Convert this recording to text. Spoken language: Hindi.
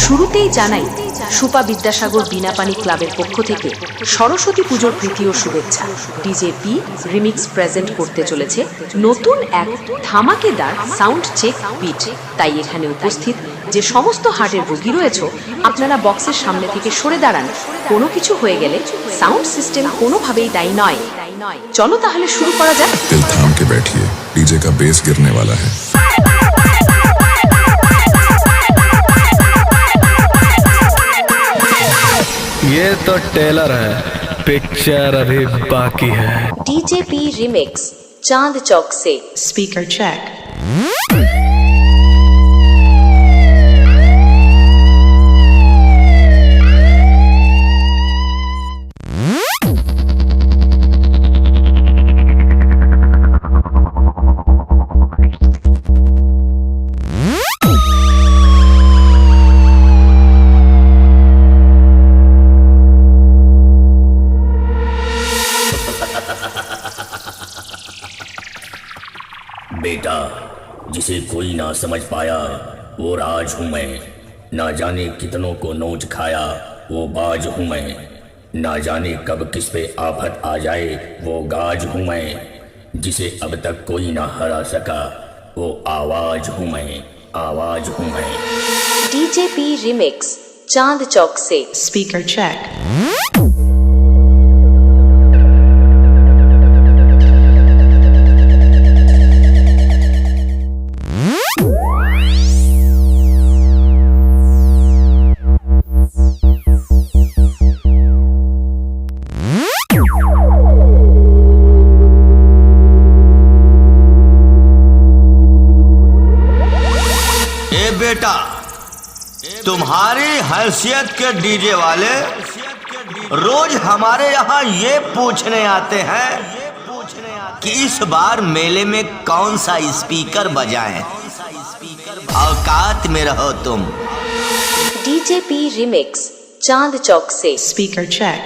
শুরুতেই জানাই সুপা বিদ্যাসাগর বিনাপানি ক্লাবের পক্ষ থেকে সরস্বতী পুজোর প্রীতি ও শুভেচ্ছা। ডিজে পি রিমিক্স প্রেজেন্ট করতে চলেছে নতুন এক ধামাকেদার সাউন্ড চেক বিট। তাই এখানে উপস্থিত যে সমস্ত হার্টের রোগী রয়েছে, আপনারা বক্সের সামনে থেকে সরে দাঁড়ান। কোনো কিছু হয়ে গেলে সাউন্ড সিস্টেম কোনোভাবেই দায়ী নয়। চলো তাহলে শুরু করা যাক। दिल थाम के बैठिए, डीजे का बेस गिरने वाला है। ये तो टेलर है, पिक्चर अभी बाकी है। डीजे पी रिमिक्स चांद चौक से स्पीकर चेक। बेटा, जिसे कोई ना समझ पाया वो राज हूँ मैं। ना जाने कितनों को नोच खाया वो बाज हूँ मैं। ना जाने कब किस पे आफत आ जाए वो गाज हूँ मैं। जिसे अब तक कोई ना हरा सका वो आवाज हूँ मैं, आवाज हूँ मैं। डीजे पी रिमिक्स चांद चौक से स्पीकर चेक। बेटा, तुम्हारी हैसियत के डीजे वाले रोज हमारे यहाँ ये पूछने आते हैं कि इस बार मेले में कौन सा स्पीकर बजाएं। औकात में रहो तुम। डीजे पी रिमिक्स चांद चौक से स्पीकर चेक।